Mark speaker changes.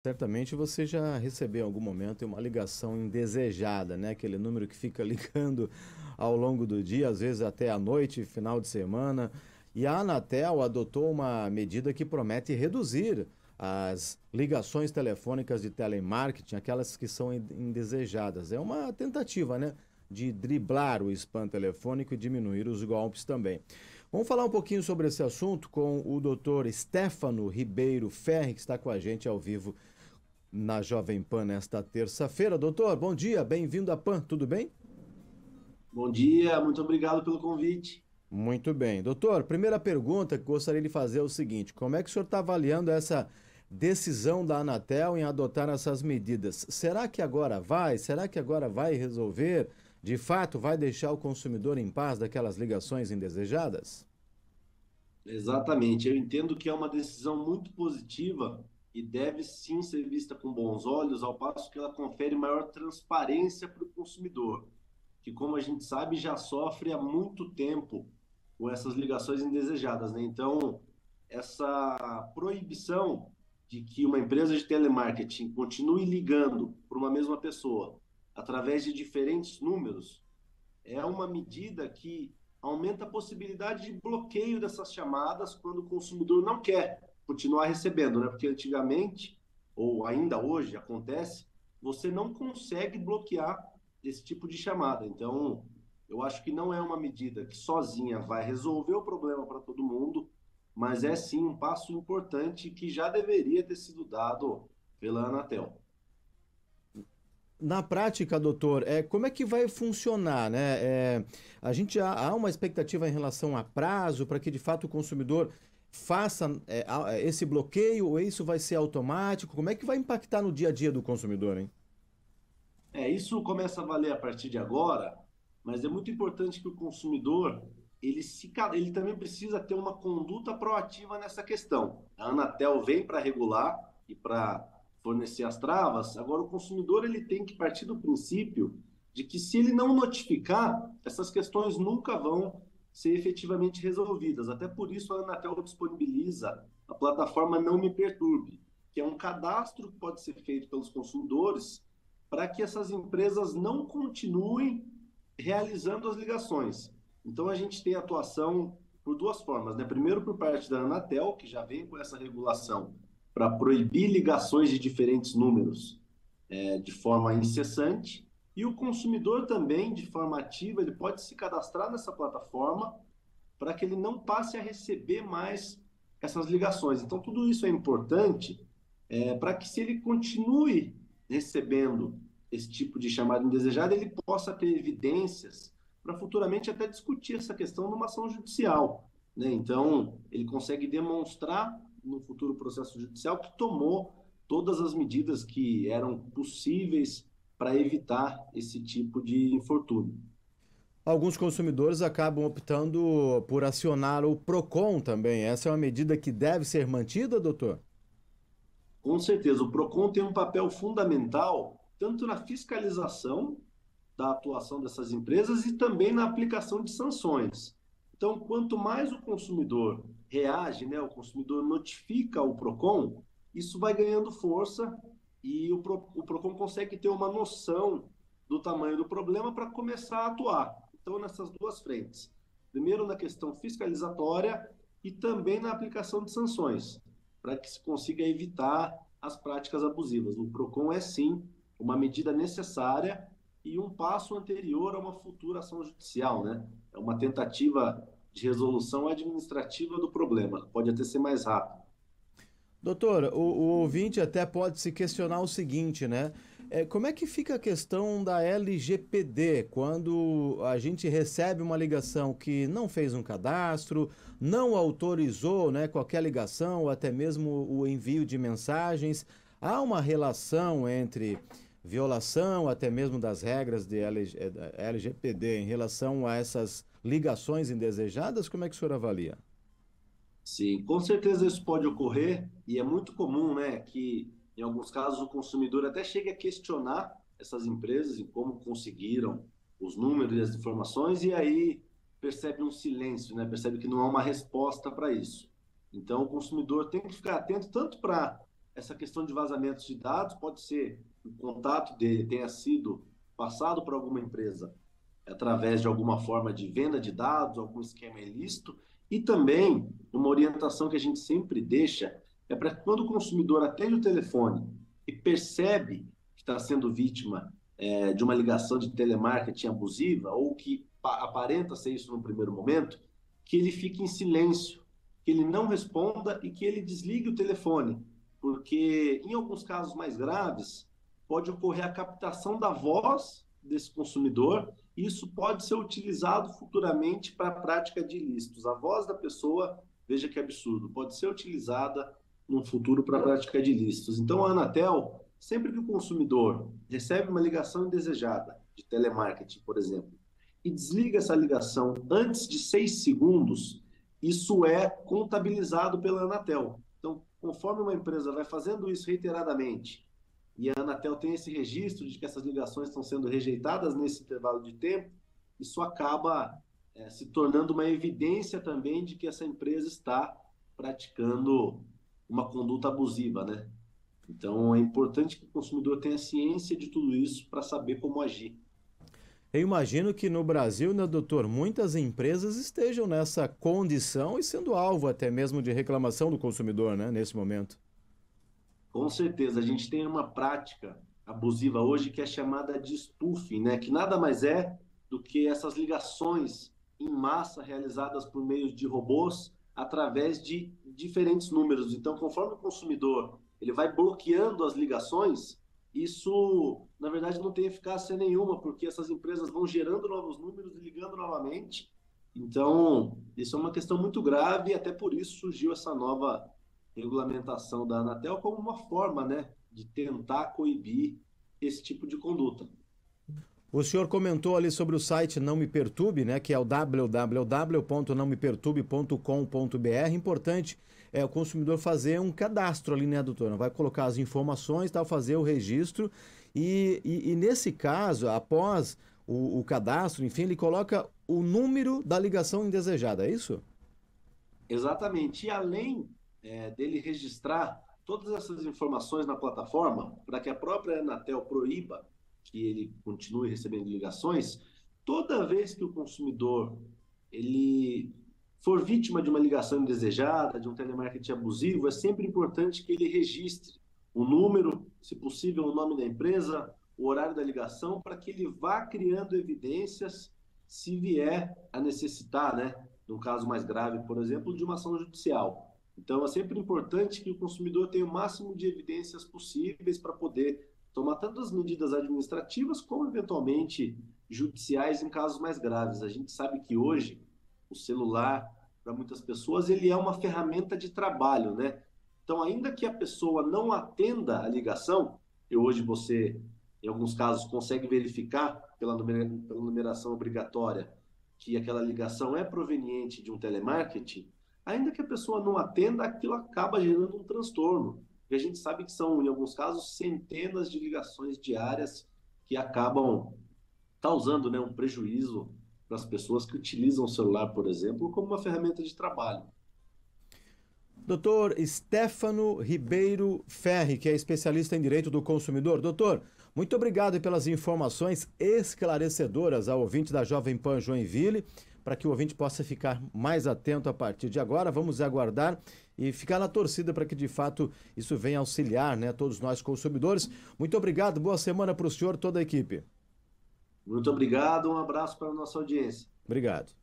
Speaker 1: Certamente você já recebeu em algum momento uma ligação indesejada, né? Aquele número que fica ligando ao longo do dia, às vezes até à noite, final de semana. E a Anatel adotou uma medida que promete reduzir as ligações telefônicas de telemarketing, aquelas que são indesejadas. É uma tentativa, né? De driblar o spam telefônico e diminuir os golpes também. Vamos falar um pouquinho sobre esse assunto com o doutor Stefano Ribeiro Ferri, que está com a gente ao vivo na Jovem Pan nesta terça-feira. Doutor, bom dia, bem-vindo à Pan, tudo bem?
Speaker 2: Bom dia, muito obrigado pelo convite.
Speaker 1: Muito bem. Doutor, primeira pergunta que gostaria de fazer é o seguinte: como é que o senhor está avaliando essa decisão da Anatel em adotar essas medidas? Será que agora vai? Será que agora vai resolver? De fato, vai deixar o consumidor em paz daquelas ligações indesejadas?
Speaker 2: Exatamente, eu entendo que é uma decisão muito positiva e deve sim ser vista com bons olhos, ao passo que ela confere maior transparência para o consumidor, que, como a gente sabe, já sofre há muito tempo com essas ligações indesejadas, né? Então, essa proibição de que uma empresa de telemarketing continue ligando para uma mesma pessoa através de diferentes números é uma medida que aumenta a possibilidade de bloqueio dessas chamadas quando o consumidor não quer continuar recebendo, né? Porque antigamente, ou ainda hoje acontece, você não consegue bloquear esse tipo de chamada. Então, eu acho que não é uma medida que sozinha vai resolver o problema para todo mundo, mas é sim um passo importante que já deveria ter sido dado pela Anatel.
Speaker 1: Na prática, doutor, como é que vai funcionar, né? A gente há uma expectativa em relação a prazo para que de fato o consumidor faça esse bloqueio ou isso vai ser automático? Como é que vai impactar no dia a dia do consumidor, hein?
Speaker 2: Isso começa a valer a partir de agora, mas é muito importante que o consumidor ele também precisa ter uma conduta proativa nessa questão. A Anatel vem para regular e para fornecer as travas. Agora o consumidor ele tem que partir do princípio de que se ele não notificar, essas questões nunca vão ser efetivamente resolvidas. Até por isso a Anatel disponibiliza a plataforma Não Me Perturbe, que é um cadastro que pode ser feito pelos consumidores para que essas empresas não continuem realizando as ligações. Então a gente tem atuação por duas formas, né? Primeiro por parte da Anatel, que já vem com essa regulação para proibir ligações de diferentes números de forma incessante, e o consumidor também, de forma ativa, ele pode se cadastrar nessa plataforma para que ele não passe a receber mais essas ligações. Então, tudo isso é importante para que, se ele continue recebendo esse tipo de chamada indesejada, ele possa ter evidências para futuramente até discutir essa questão numa ação judicial. Né? Então, ele consegue demonstrar no futuro processo judicial que tomou todas as medidas que eram possíveis para evitar esse tipo de infortúnio.
Speaker 1: Alguns consumidores acabam optando por acionar o Procon também. Essa é uma medida que deve ser mantida, doutor?
Speaker 2: Com certeza, o PROCON tem um papel fundamental tanto na fiscalização da atuação dessas empresas e também na aplicação de sanções. Então, quanto mais o consumidor reage, né, o consumidor notifica o PROCON, isso vai ganhando força e o PROCON consegue ter uma noção do tamanho do problema para começar a atuar. Então, nessas duas frentes. Primeiro, na questão fiscalizatória e também na aplicação de sanções, para que se consiga evitar as práticas abusivas. O PROCON é, sim, uma medida necessária e um passo anterior a uma futura ação judicial, né? É uma tentativa de resolução administrativa do problema, pode até ser mais rápido.
Speaker 1: Doutor, o ouvinte até pode se questionar o seguinte, né? Como é que fica a questão da LGPD quando a gente recebe uma ligação que não fez um cadastro, não autorizou, né, qualquer ligação ou até mesmo o envio de mensagens? Há uma relação entre violação até mesmo das regras de LGPD em relação a essas ligações indesejadas? Como é que o senhor avalia?
Speaker 2: Sim, com certeza isso pode ocorrer e é muito comum, né, que em alguns casos o consumidor até chegue a questionar essas empresas em como conseguiram os números e as informações e aí percebe um silêncio, né, percebe que não há uma resposta para isso. Então o consumidor tem que ficar atento tanto para essa questão de vazamentos de dados pode ser que o contato dele tenha sido passado por alguma empresa através de alguma forma de venda de dados, algum esquema ilícito, e também uma orientação que a gente sempre deixa é para que quando o consumidor atende o telefone e percebe que está sendo vítima de uma ligação de telemarketing abusiva ou que aparenta ser isso no primeiro momento, que ele fique em silêncio, que ele não responda e que ele desligue o telefone, porque em alguns casos mais graves pode ocorrer a captação da voz desse consumidor e isso pode ser utilizado futuramente para a prática de ilícitos. A voz da pessoa, veja que absurdo, pode ser utilizada no futuro para a prática de ilícitos. Então, a Anatel, sempre que o consumidor recebe uma ligação indesejada de telemarketing, por exemplo, e desliga essa ligação antes de 6 segundos, isso é contabilizado pela Anatel. Então, conforme uma empresa vai fazendo isso reiteradamente, e a Anatel tem esse registro de que essas ligações estão sendo rejeitadas nesse intervalo de tempo, isso acaba se tornando uma evidência também de que essa empresa está praticando uma conduta abusiva, né? Então, é importante que o consumidor tenha ciência de tudo isso para saber como agir.
Speaker 1: Eu imagino que no Brasil, né, doutor, muitas empresas estejam nessa condição e sendo alvo até mesmo de reclamação do consumidor, né, nesse momento.
Speaker 2: Com certeza, a gente tem uma prática abusiva hoje que é chamada de spoofing, né? Que nada mais é do que essas ligações em massa realizadas por meio de robôs através de diferentes números. Então, conforme o consumidor ele vai bloqueando as ligações, isso, na verdade, não tem eficácia nenhuma, porque essas empresas vão gerando novos números e ligando novamente. Então, isso é uma questão muito grave e até por isso surgiu essa nova regulamentação da Anatel como uma forma, né, de tentar coibir esse tipo de conduta.
Speaker 1: O senhor comentou ali sobre o site Não Me Perturbe, né, que é o www.nãomeperturbe.com.br. Importante o consumidor fazer um cadastro ali, né, doutora? Vai colocar as informações, tal, fazer o registro e nesse caso, após o cadastro, enfim, ele coloca o número da ligação indesejada, é isso?
Speaker 2: Exatamente. E além dele registrar todas essas informações na plataforma, para que a própria Anatel proíba que ele continue recebendo ligações, toda vez que o consumidor ele for vítima de uma ligação indesejada, de um telemarketing abusivo, é sempre importante que ele registre o número, se possível, o nome da empresa, o horário da ligação, para que ele vá criando evidências se vier a necessitar, né, num caso mais grave, por exemplo, de uma ação judicial. Então, é sempre importante que o consumidor tenha o máximo de evidências possíveis para poder tomar tanto as medidas administrativas como, eventualmente, judiciais em casos mais graves. A gente sabe que hoje o celular, para muitas pessoas, ele é uma ferramenta de trabalho, né? Então, ainda que a pessoa não atenda a ligação, e hoje você, em alguns casos, consegue verificar pela numeração obrigatória que aquela ligação é proveniente de um telemarketing, ainda que a pessoa não atenda, aquilo acaba gerando um transtorno. E a gente sabe que são, em alguns casos, centenas de ligações diárias que acabam causando, né, um prejuízo para as pessoas que utilizam o celular, por exemplo, como uma ferramenta de trabalho.
Speaker 1: Doutor Stefano Ribeiro Ferri, que é especialista em direito do consumidor. Doutor, muito obrigado pelas informações esclarecedoras ao ouvinte da Jovem Pan Joinville, para que o ouvinte possa ficar mais atento a partir de agora. Vamos aguardar e ficar na torcida para que, de fato, isso venha auxiliar, né, todos nós consumidores. Muito obrigado, boa semana para o senhor e toda a equipe.
Speaker 2: Muito obrigado, um abraço para a nossa audiência.
Speaker 1: Obrigado.